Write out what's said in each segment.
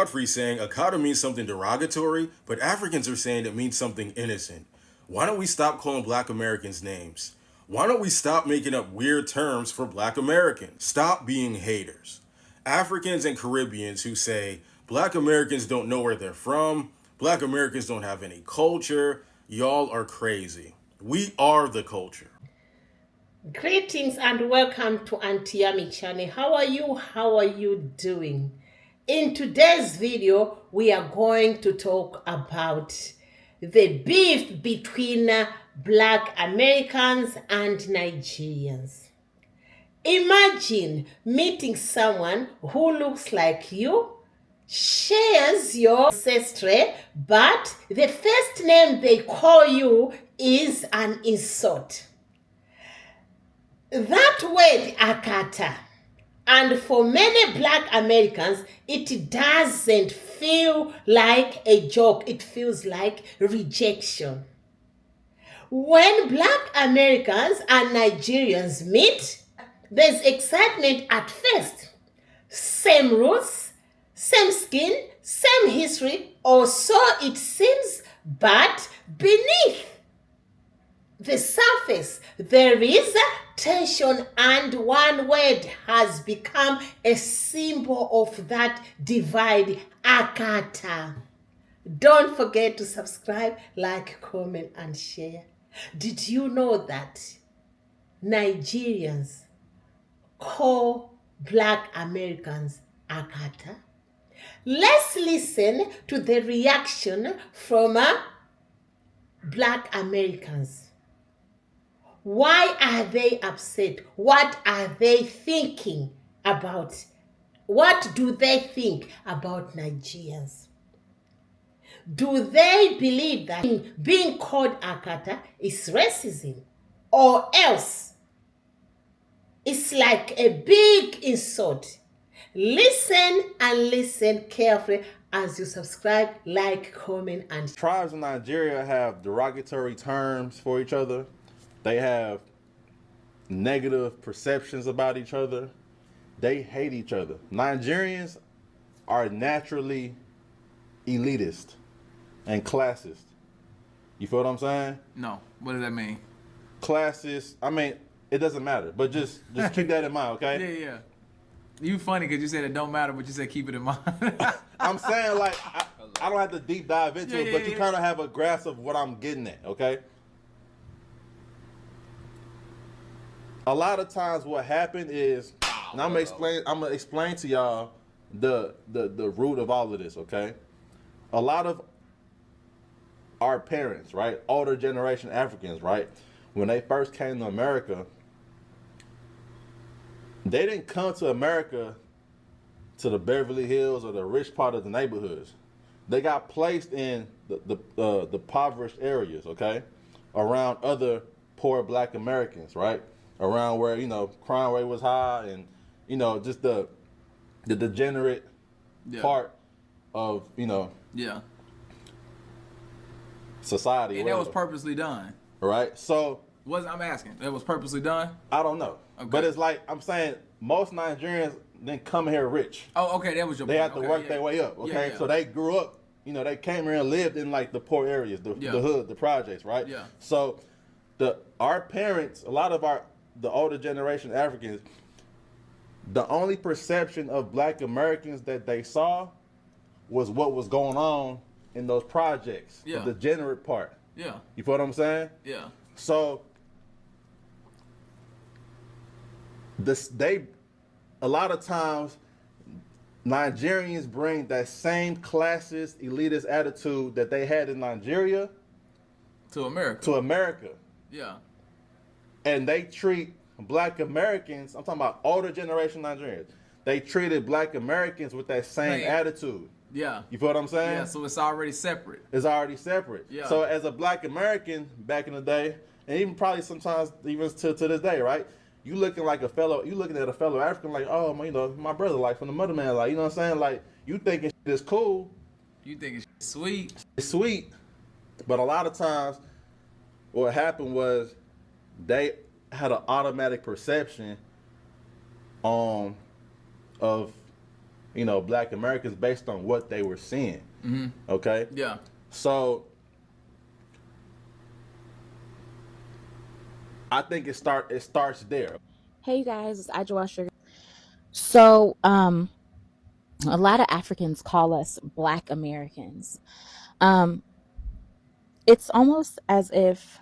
Godfrey saying Akata means something derogatory, but Africans are saying it means something innocent. Why don't we stop calling black Americans names? Why don't we stop making up weird terms for black Americans? Stop being haters. Africans and Caribbeans who say black Americans don't know where they're from, black Americans don't have any culture, y'all are crazy. We are the culture. Greetings and welcome to Auntie Yami channel. How are you? How are you doing? In today's video, we are going to talk about the beef between Black Americans and Nigerians. Imagine meeting someone who looks like you, shares your ancestry, but the first name they call you is an insult. That word Akata, and for many Black Americans, it doesn't feel like a joke. It feels like rejection. When Black Americans and Nigerians meet, there's excitement at first. Same roots, same skin, same history, or so it seems, but beneath the surface, there is tension, and one word has become a symbol of that divide: Akata. Don't forget to subscribe, like, comment, and share. Did you know that Nigerians call Black Americans Akata? Let's listen to the reaction from Black Americans. Why are they upset? What are they thinking about? What do they think about Nigerians? Do they believe that being called Akata is racism? Or else it's like a big insult? Listen and listen carefully as you subscribe, like, comment, and Tribes in Nigeria have derogatory terms for each other. They have negative perceptions about each other. They hate each other. Nigerians are naturally elitist and classist. You feel what I'm saying? No. What does that mean? Classist. I mean, it doesn't matter, but just keep that in mind, okay? Yeah. You funny because you said it don't matter, but you said keep it in mind. I'm saying, like, I don't have to deep dive into it, but you kind of have a grasp of what I'm getting at, okay? A lot of times what happened is, and I'm gonna explain to y'all the root of all of this, okay? A lot of our parents, right, older generation Africans, right, when they first came to America, they didn't come to America to the Beverly Hills or the rich part of the neighborhoods. They got placed in the impoverished areas, okay, around other poor Black Americans, right, around where, you know, crime rate was high and, you know, just the degenerate part of, you know, society. And that was purposely done. Right? So I'm asking. That was purposely done? I don't know. Okay. But it's like I'm saying most Nigerians didn't come here rich. Oh, okay, that was your They point. had to work their way up, okay? So they grew up, you know, they came here and lived in like the poor areas, the hood, the projects, right? Yeah. So our parents, a lot of the older generation Africans, the only perception of Black Americans that they saw was what was going on in those projects, the degenerate part. Yeah. You feel what I'm saying? Yeah. So a lot of times Nigerians bring that same classist, elitist attitude that they had in Nigeria to America. Yeah. And they treat Black Americans, I'm talking about older generation Nigerians, they treated Black Americans with that same attitude. Yeah. You feel what I'm saying? Yeah, so it's already separate. It's already separate. Yeah. So as a Black American back in the day, and even probably sometimes even to this day, right? You looking at a fellow African like, oh, you know, my brother, like from the motherland, like, you know what I'm saying? Like, you thinking shit is cool. You think it's sweet. It's sweet. But a lot of times what happened was they had an automatic perception of Black Americans based on what they were seeing. Okay, Yeah. so I think it starts there. Hey you guys, it's Ajwa Sugar. So, a lot of Africans call us Black Americans. Um, it's almost as if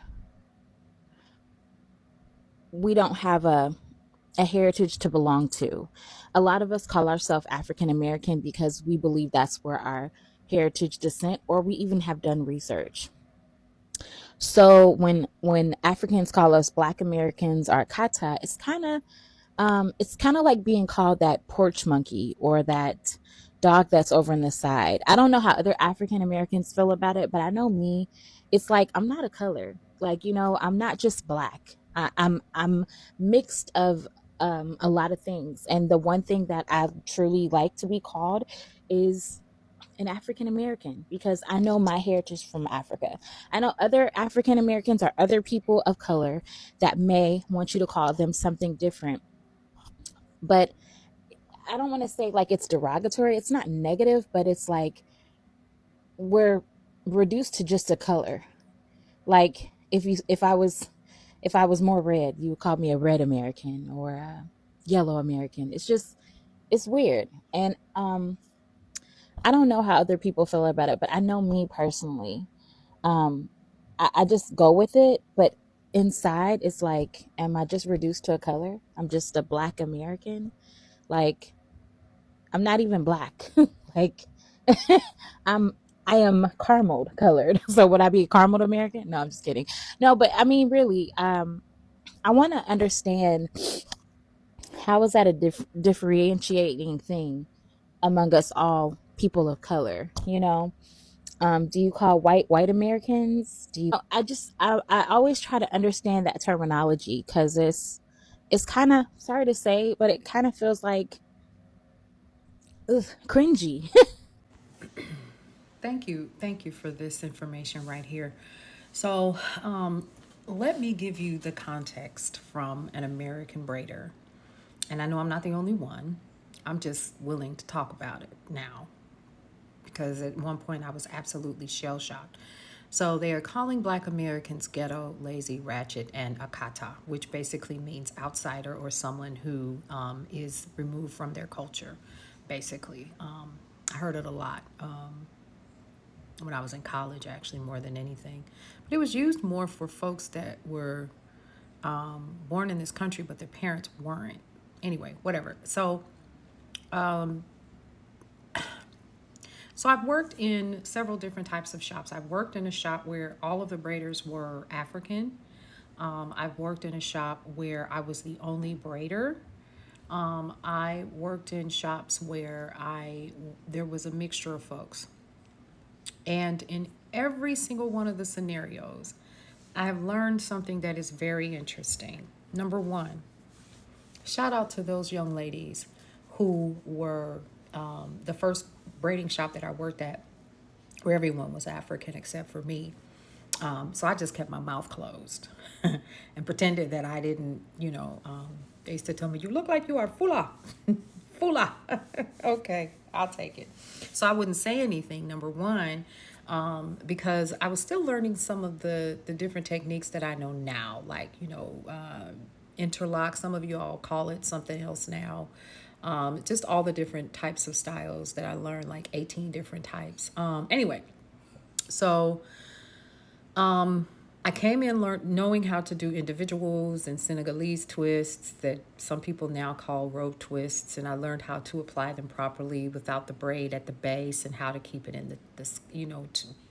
we don't have a heritage to belong to. A lot of us call ourselves African American because we believe that's where our heritage descent, or we even have done research. So when Africans call us Black Americans or Akata, it's kind of like being called that porch monkey or that dog that's over on the side. I don't know how other African Americans feel about it, but I know me, it's like I'm not a color. Like, I'm not just black. I'm mixed of a lot of things. And the one thing that I truly like to be called is an African American because I know my heritage from Africa. I know other African Americans or other people of color that may want you to call them something different, but I don't want to say like it's derogatory. It's not negative, but it's like we're reduced to just a color. Like if I was more red, you would call me a red American or a yellow American. It's weird. And I don't know how other people feel about it, but I know me personally. Um I just go with it, but inside it's like, am I just reduced to a color? I'm just a black American. Like I'm not even black. Like I'm I am caramel colored. So would I be a caramel American? No, I'm just kidding. No, but I mean really, I want to understand how is that a differentiating thing among us all people of color, do you call white Americans? Do you I always try to understand that terminology cuz it's kind of sorry to say, but it kind of feels like cringy. Thank you for this information right here. So, let me give you the context from an American braider. And I know I'm not the only one. I'm just willing to talk about it now because at one point I was absolutely shell shocked. So they are calling Black Americans ghetto, lazy, ratchet, and Akata, which basically means outsider or someone who is removed from their culture, basically. I heard it a lot when I was in college, actually, more than anything. But it was used more for folks that were born in this country, but their parents weren't. Anyway, whatever. So I've worked in several different types of shops. I've worked in a shop where all of the braiders were African. I've worked in a shop where I was the only braider. I worked in shops where there was a mixture of folks. And in every single one of the scenarios, I have learned something that is very interesting. Number one, shout out to those young ladies who were the first braiding shop that I worked at, where everyone was African except for me. So I just kept my mouth closed and pretended that I didn't, they used to tell me, you look like you are Fula. Fula. Okay, I'll take it. So I wouldn't say anything, number one, because I was still learning some of the different techniques that I know now, like, interlock. Some of you all call it something else now. Just all the different types of styles that I learned, like 18 different types. Anyway, so I came in knowing how to do individuals and Senegalese twists that some people now call rope twists, and I learned how to apply them properly without the braid at the base and how to keep it in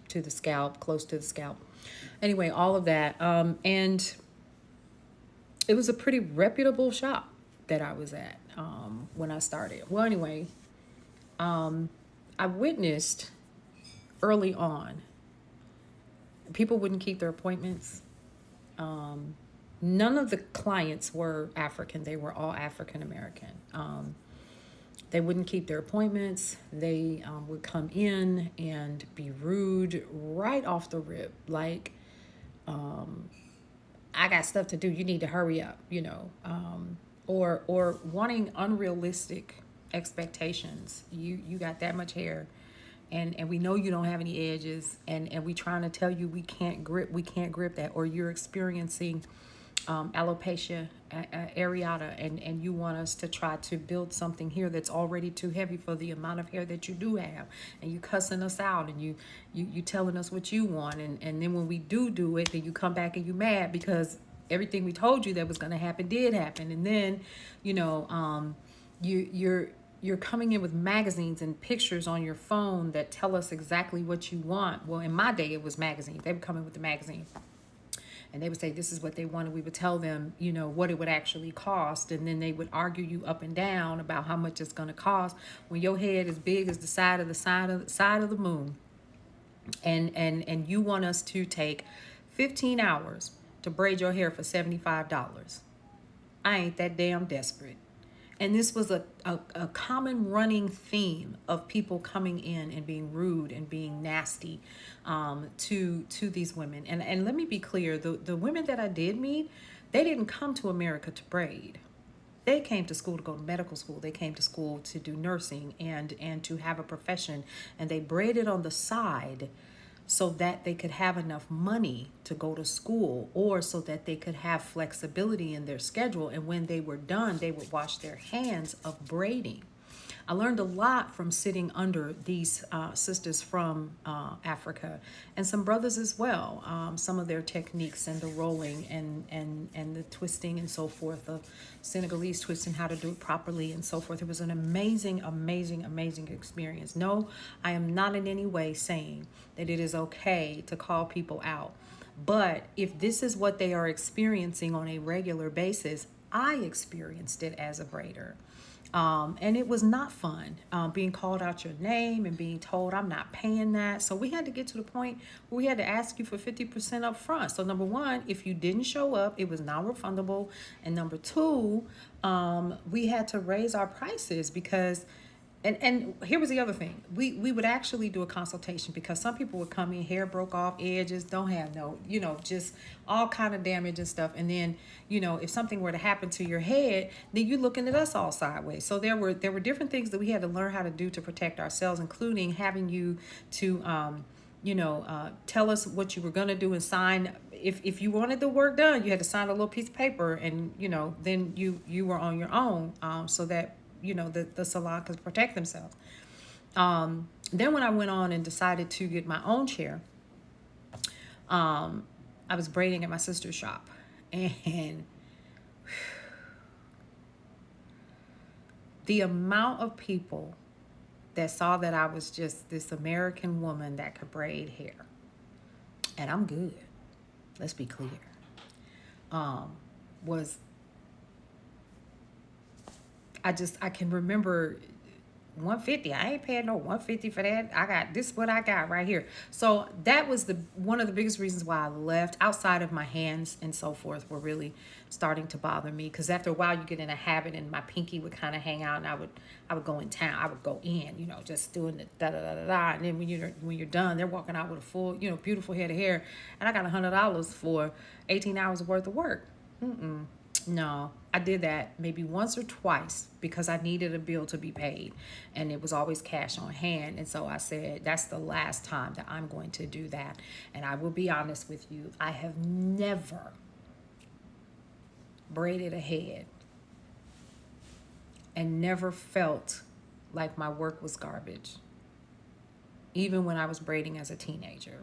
to the scalp, close to the scalp. Anyway, all of that, and it was a pretty reputable shop that I was at when I started. Well, anyway, I witnessed early on people wouldn't keep their appointments. None of the clients were African. They were all African American. They wouldn't keep their appointments. They would come in and be rude right off the rip. Like, I got stuff to do. You need to hurry up, or wanting unrealistic expectations. You got that much hair, and we know you don't have any edges, and we trying to tell you we can't grip that, or you're experiencing alopecia areata, and you want us to try to build something here that's already too heavy for the amount of hair that you do have, and you cussing us out, and you telling us what you want, and then when we do it, then you come back and you mad because everything we told you that was going to happen did happen. And then you're coming in with magazines and pictures on your phone that tell us exactly what you want. Well, in my day it was magazines. They would come in with the magazine and they would say this is what they wanted. We would tell them, what it would actually cost, and then they would argue you up and down about how much it's going to cost when your head is big as the side of the moon, and you want us to take 15 hours to braid your hair for $75. I ain't that damn desperate. And this was a common running theme of people coming in and being rude and being nasty to these women. And let me be clear, the women that I did meet, they didn't come to America to braid. They came to school to go to medical school. They came to school to do nursing and to have a profession. And they braided on the side so that they could have enough money to go to school, or so that they could have flexibility in their schedule. And when they were done, they would wash their hands of braiding. I learned a lot from sitting under these sisters from Africa, and some brothers as well. Some of their techniques and the rolling and the twisting and so forth, of Senegalese twisting, how to do it properly and so forth. It was an amazing, amazing, amazing experience. No, I am not in any way saying that it is okay to call people out. But if this is what they are experiencing on a regular basis, I experienced it as a braider. And it was not fun, being called out your name and being told I'm not paying that. So we had to get to the point where we had to ask you for 50% up front. So number one, if you didn't show up, it was non-refundable. And number two, we had to raise our prices because and here was the other thing. We would actually do a consultation, because some people would come in, hair broke off, edges, don't have no, just all kind of damage and stuff. And then, if something were to happen to your head, then you're looking at us all sideways. So there were different things that we had to learn how to do to protect ourselves, including having you to, tell us what you were going to do and sign. If you wanted the work done, you had to sign a little piece of paper, and, then you were on your own, so that the salon could protect themselves. Then when I went on and decided to get my own chair, I was braiding at my sister's shop, and the amount of people that saw that I was just this American woman that could braid hair, and I'm good, let's be clear, was I can remember $150. I ain't paying no $150 for that. I got this, what I got right here. So that was one of the biggest reasons why I left, outside of my hands and so forth were really starting to bother me, because after a while you get in a habit, and my pinky would kind of hang out, and I would go in town. I would go in, just doing the da da da da da. And then when you're done, they're walking out with a full, beautiful head of hair, and I got $100 for 18 hours worth of work. No, I did that maybe once or twice because I needed a bill to be paid, and it was always cash on hand. And so I said, that's the last time that I'm going to do that. And I will be honest with you, I have never braided a head and never felt like my work was garbage, even when I was braiding as a teenager.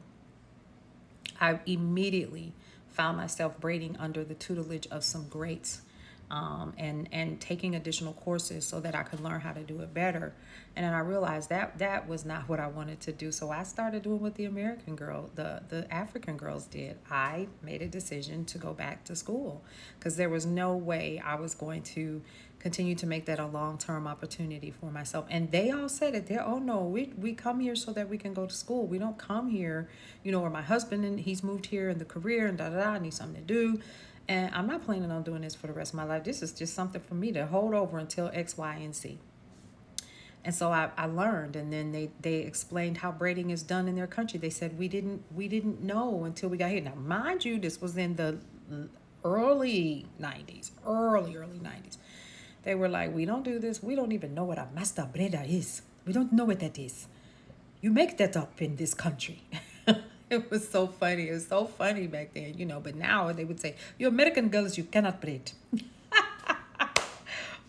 I immediately found myself braiding under the tutelage of some greats, and taking additional courses so that I could learn how to do it better. And then I realized that was not what I wanted to do. So I started doing what the American girl, the African girls did. I made a decision to go back to school, because there was no way I was going to continue to make that a long-term opportunity for myself. And they all said it. Oh no, we come here so that we can go to school. We don't come here, or my husband, and he's moved here in the career and I need something to do. And I'm not planning on doing this for the rest of my life. This is just something for me to hold over until X, Y, and Z. And so I learned, and then they explained how braiding is done in their country. They said we didn't know until we got here. Now, mind you, this was in the early 90s. They were like, we don't do this. We don't even know what a master braider is. We don't know what that is. You make that up in this country. It was so funny. It was so funny back then, But now they would say, you American girls, you cannot braid.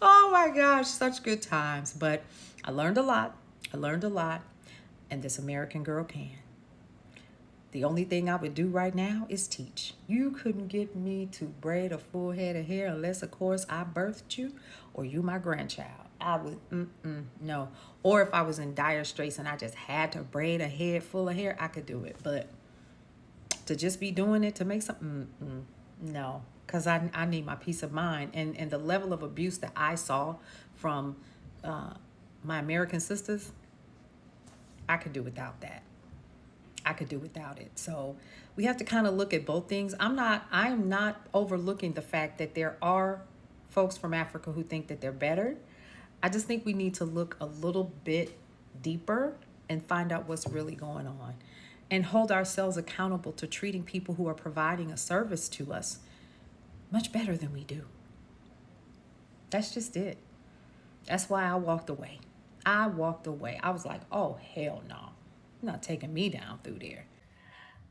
Oh my gosh, such good times. But I learned a lot. I learned a lot. And this American girl can. The only thing I would do right now is teach. You couldn't get me to braid a full head of hair unless, of course, I birthed you or you my grandchild. I would, no. Or if I was in dire straits and I just had to braid a head full of hair, I could do it. But to just be doing it to make something, no. Because I need my peace of mind. And the level of abuse that I saw from my American sisters, I could do without that. I could do without it. So we have to kind of look at both things. I am not overlooking the fact that there are folks from Africa who think that they're better. I just think we need to look a little bit deeper and find out what's really going on and hold ourselves accountable to treating people who are providing a service to us much better than we do. That's just it. That's why I walked away. I was like, oh, hell no. You're not taking me down through there.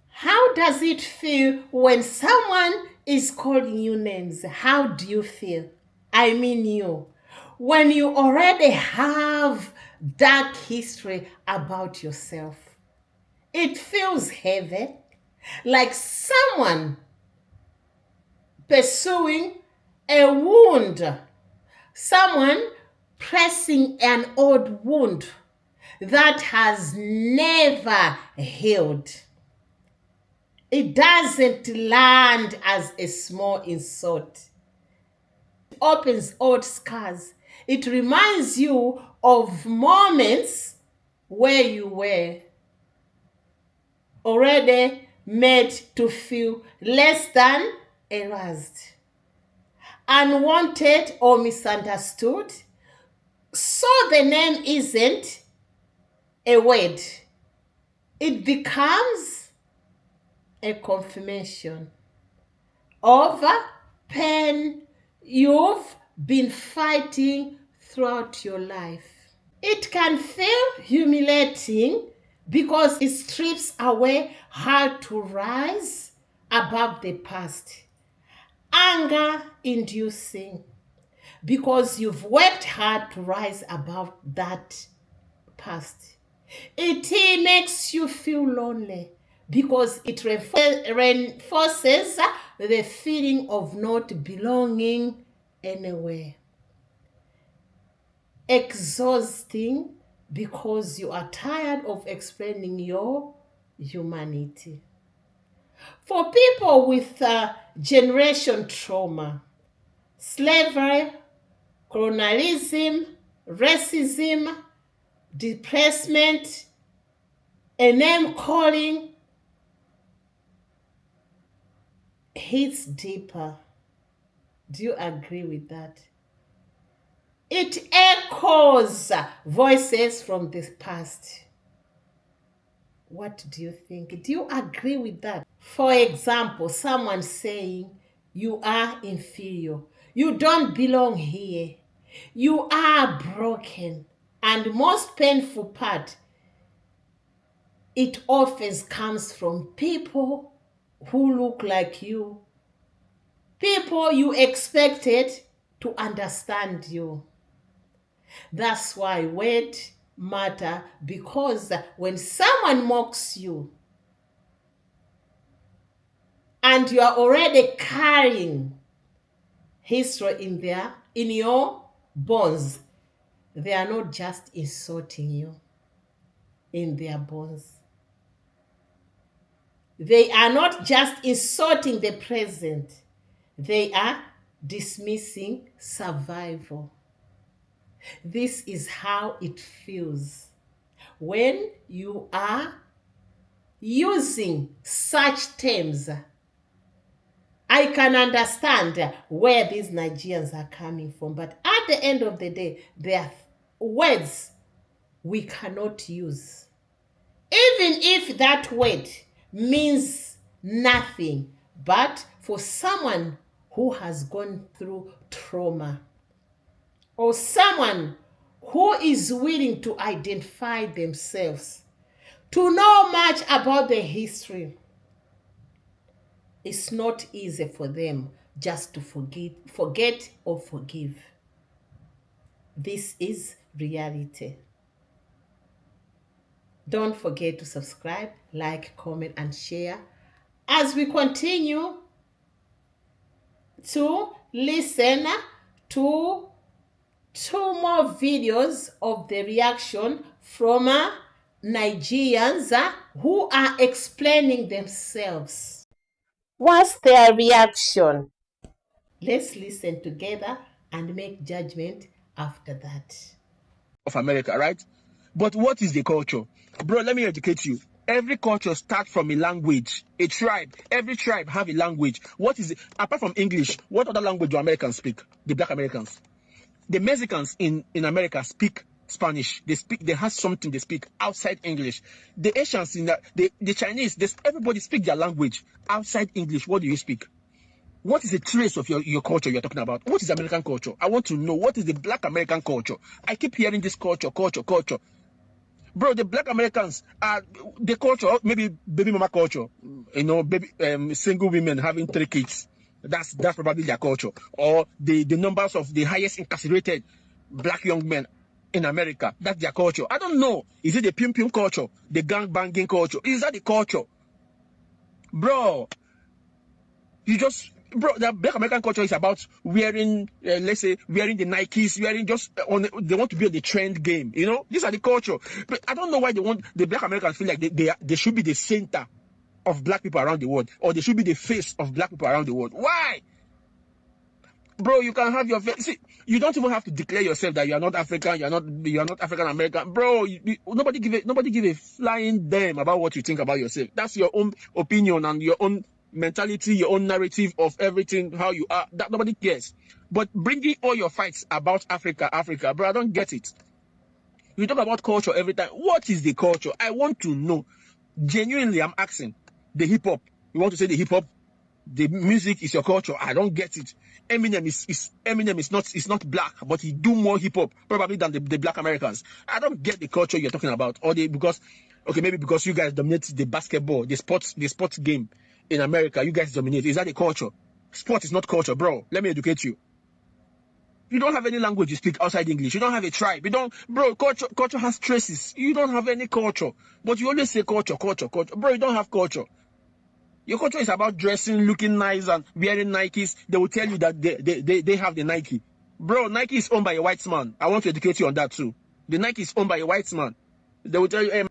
How does it feel when someone is calling you names? How do you feel? I mean you. When you already have dark history about yourself. It feels heavy, like someone pursuing a wound. Someone pressing an old wound that has never healed. It doesn't land as a small insult. It opens old scars. It reminds you of moments where you were already made to feel less than, erased, unwanted, or misunderstood. So the name isn't a word. It becomes a confirmation of pain you've been fighting throughout your life. It can feel humiliating because it strips away how to rise above the past. Anger inducing because you've worked hard to rise above that past. It makes you feel lonely because it reinforces the feeling of not belonging anywhere. Exhausting because you are tired of explaining your humanity. For people with generation trauma, slavery, colonialism, racism, displacement, a name calling hits deeper. Do you agree with that? It echoes voices from the past. What do you think? Do you agree with that? For example, someone saying, you are inferior. You don't belong here. You are broken. And most painful part, it often comes from people who look like you. People you expected to understand you. That's why words matter, because when someone mocks you and you are already carrying history in your bones, they are not just insulting you in their bones. They are not just insulting the present. They are dismissing survival. This is how it feels when you are using such terms. I can understand where these Nigerians are coming from, but at the end of the day, they are words we cannot use. Even if that word means nothing, but for someone who has gone through trauma, or someone who is willing to identify themselves, to know much about the history. It's not easy for them just to forget or forgive. This is reality. Don't forget to subscribe, like, comment, and share as we continue to listen to two more videos of the reaction from Nigerians who are explaining themselves. What's their reaction? Let's listen together and make judgment after that. Of America, right? But what is the culture? Bro, let me educate you. Every culture starts from a language, a tribe. Every tribe have a language. What is it? Apart from English, what other language do Americans speak? The black Americans. The Mexicans in America speak Spanish. They have something they speak outside English. The Asians the Chinese, everybody speak their language outside English. What do you speak? What is the trace of your culture you're talking about? What is American culture? I want to know, what is the black American culture? I keep hearing this culture. Bro, the black Americans are the culture, maybe baby mama culture, baby single women having 3 kids. That's probably their culture. Or the numbers of the highest incarcerated black young men in America. That's their culture. I don't know. Is it the pim pim culture? The gang banging culture? Is that the culture? Bro, the black American culture is about wearing, let's say, wearing the Nikes, wearing they want to be on the trend game. These are the culture. But I don't know why the black Americans feel like they should be the center of black people around the world, or they should be the face of black people around the world. Why? Bro, you can have your face. See, you don't even have to declare yourself that you are not African, you are not African American. Bro, nobody give a flying damn about what you think about yourself. That's your own opinion and your own mentality, your own narrative of everything, how you are. That nobody cares. But bringing all your fights about Africa, bro, I don't get it. You talk about culture every time. What is the culture? I want to know. Genuinely, I'm asking. The hip hop. You want to say the hip hop? The music is your culture. I don't get it. Eminem is not black, but he do more hip hop probably than the black Americans. I don't get the culture you're talking about. Maybe because you guys dominate the basketball, the sports game in America, you guys dominate. Is that the culture? Sport is not culture, bro. Let me educate you. You don't have any language you speak outside English. You don't have a tribe. Culture has traces. You don't have any culture, but you always say culture. Bro, you don't have culture. Your culture is about dressing, looking nice, and wearing Nikes. They will tell you that they have the Nike. Bro, Nike is owned by a white man. I want to educate you on that too. The Nike is owned by a white man. They will tell you, hey,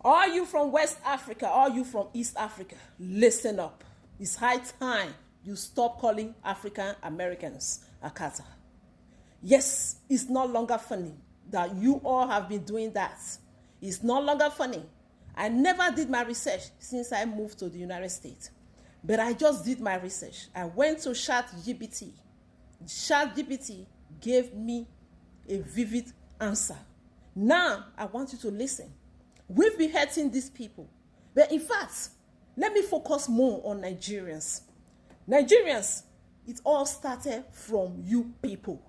all you from West Africa, all you from East Africa, listen up. It's high time you stop calling African Americans Akata. Yes, it's no longer funny that you all have been doing that. It's no longer funny. I never did my research since I moved to the United States. But I just did my research. I went to ChatGPT. ChatGPT gave me a vivid answer. Now, I want you to listen. We've been hurting these people. But in fact, let me focus more on Nigerians. Nigerians, it all started from you people,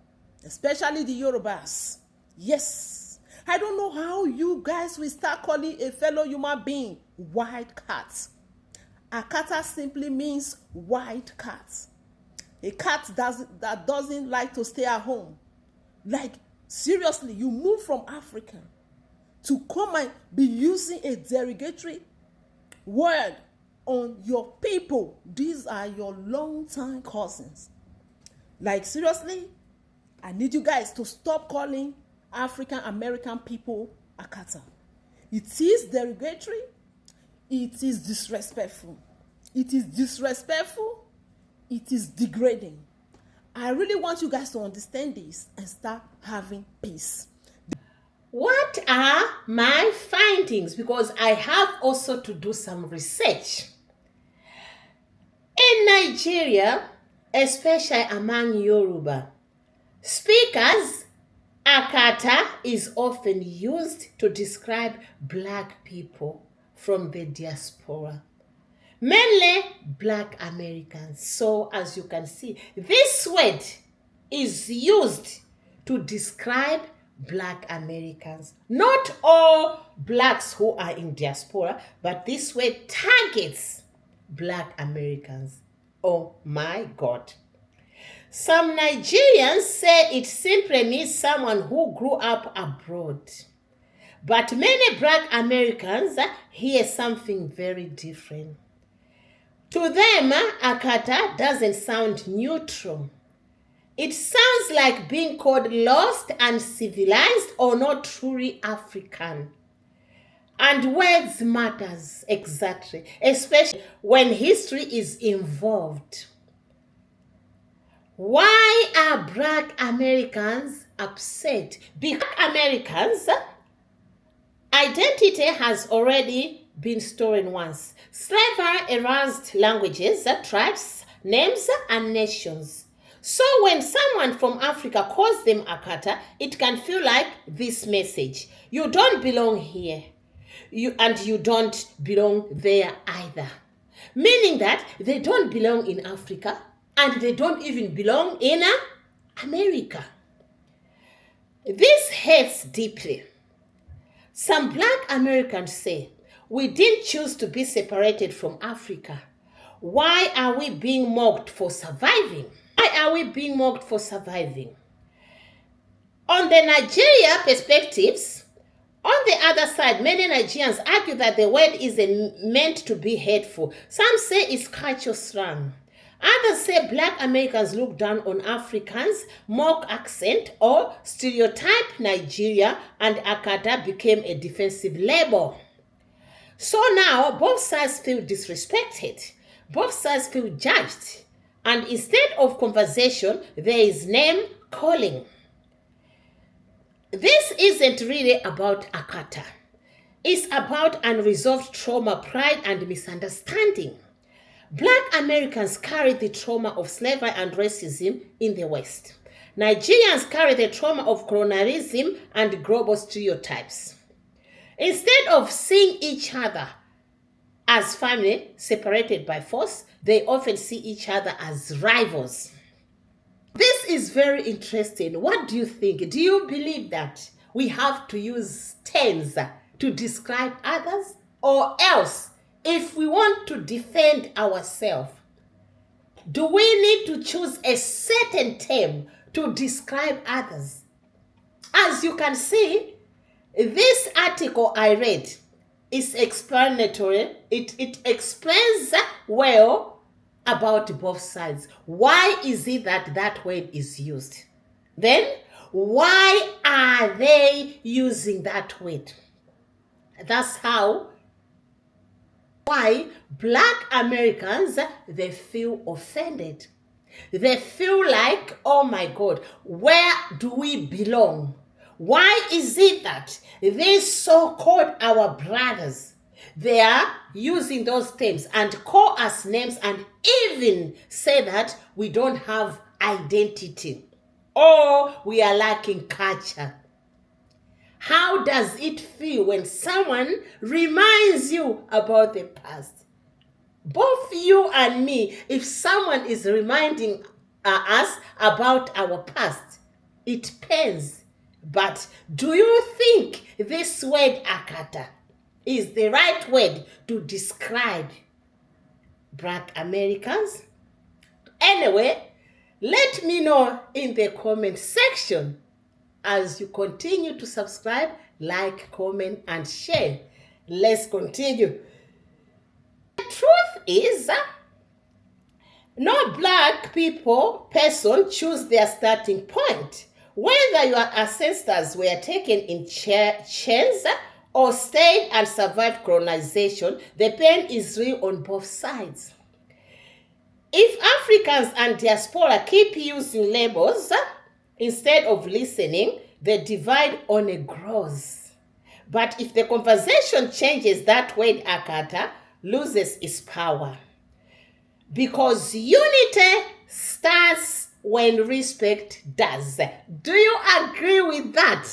especially the Yorubas. Yes. I don't know how you guys will start calling a fellow human being white cat. Akata simply means white cat. A cat that doesn't like to stay at home. Like, seriously, you move from Africa to come and be using a derogatory word on your people. These are your long-time cousins. Like, seriously, I need you guys to stop calling African American people Akata. It is derogatory. It is disrespectful. It is disrespectful. It is degrading. I really want you guys to understand this and start having peace. What are my findings? Because I have also to do some research. In Nigeria, especially among Yoruba speakers, Akata is often used to describe black people from the diaspora, mainly black Americans. So as you can see, this word is used to describe Black Americans. Not all blacks who are in diaspora, but this word targets Black Americans. Oh my God. Some Nigerians say it simply means someone who grew up abroad. But many Black Americans hear something very different. To them, Akata doesn't sound neutral. It sounds like being called lost, uncivilized, or not truly African. And words matters, exactly, especially when history is involved. Why are Black Americans upset? Because Americans' identity has already been stolen once. Slavery erased languages, tribes, names, and nations. So when someone from Africa calls them Akata, it can feel like this message: you don't belong here, and you don't belong there either. Meaning that they don't belong in Africa, and they don't even belong in America. This hurts deeply. Some Black Americans say, we didn't choose to be separated from Africa. Why are we being mocked for surviving? Why are we being mocked for surviving? On the Nigeria perspectives, on the other side, many Nigerians argue that the word isn't meant to be hateful. Some say it's cultural slang. Others say Black Americans look down on Africans, mock accent, or stereotype Nigeria, and Akata became a defensive label. So now both sides feel disrespected. Both sides feel judged. And instead of conversation, there is name calling. This isn't really about Akata. It's about unresolved trauma, pride, and misunderstanding. Black Americans carry the trauma of slavery and racism in the West. Nigerians carry the trauma of colonialism and global stereotypes. Instead of seeing each other as family separated by force, they often see each other as rivals. This is very interesting. What do you think? Do you believe that we have to use terms to describe others? Or else, if we want to defend ourselves, do we need to choose a certain term to describe others? As you can see, this article I read is explanatory. It explains well about both sides. Why is it that that word is used? Then, why are they using that word? That's why Black Americans, they feel offended. They feel like, oh my God, where do we belong? Why is it that these so-called our brothers, they are using those terms and call us names and even say that we don't have identity or we are lacking culture? How does it feel when someone reminds you about the past? Both you and me, if someone is reminding us about our past, it pains. But do you think this word Akata is the right word to describe Black Americans? Anyway, let me know in the comment section as you continue to subscribe, like, comment, and share. Let's continue. The truth is, no Black person choose their starting point. Whether your ancestors were taken in chains or stayed and survived colonization, the pain is real on both sides. If Africans and diaspora keep using labels instead of listening, the divide only grows. But if the conversation changes, that word Akata loses its power. Because unity starts when respect does. Do you agree with that?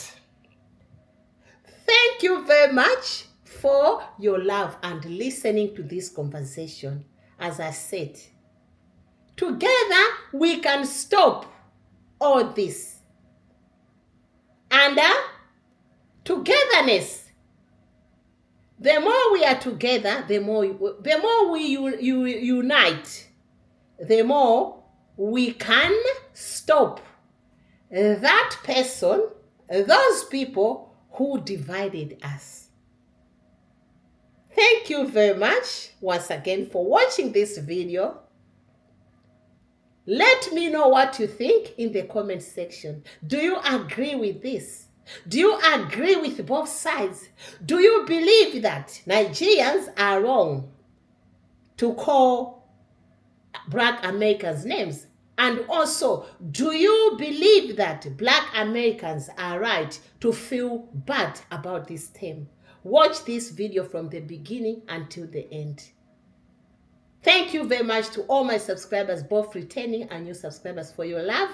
Thank you very much for your love and listening to this conversation. As I said, together we can stop all this. And togetherness. The more we are together, the more we unite, the more we can stop that person, those people who divided us. Thank you very much once again for watching this video. Let me know what you think in the comment section. Do you agree with this? Do you agree with both sides? Do you believe that Nigerians are wrong to call Black Americans names? And also, do you believe that Black Americans are right to feel bad about this term? Watch this video from the beginning until the end. Thank you very much to all my subscribers, both returning and new subscribers, for your love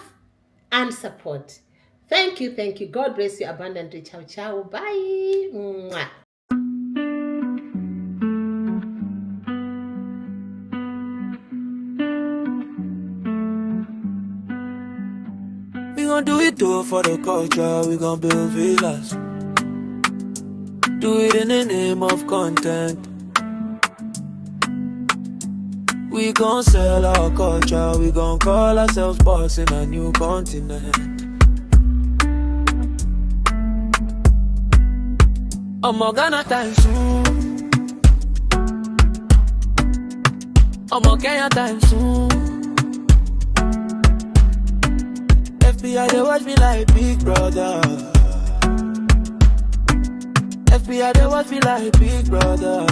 and support. Thank you, thank you. God bless you abundantly. Ciao, ciao. Bye. Mwah. We gon' do it too for the culture, we gon' build villas. Do it in the name of content. We gon' sell our culture, we gon' call ourselves boss in a new continent. I'm a Ghana time soon. I'm a Kenya time soon. FBI, they watch me like Big Brother. FBI, they watch me like Big Brother.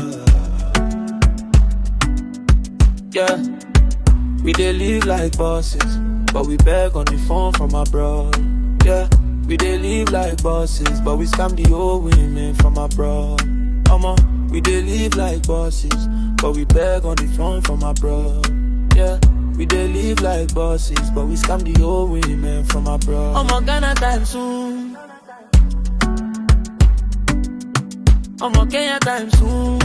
Yeah, we dey live like bosses, but we beg on the phone from abroad. Yeah, we dey live like bosses, but we scam the old women from abroad. We dey live like bosses, but we beg on the phone from abroad. Yeah, we dey live like bosses, but we scam the old women from abroad. I'm a Ghana time soon. I'm a Kenya time soon.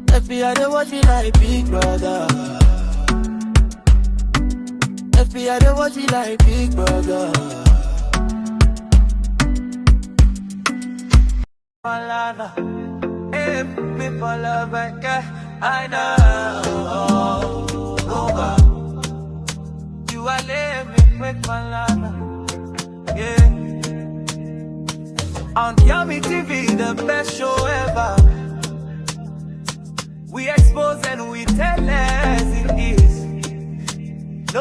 FBI, they watch me like Big Brother. FBI, they watch me like Big Brother. Malana, hey, people love like I know. You are let me quick, Malana. Yeah. On Yummy TV, the best show ever. We expose and we tell us in here.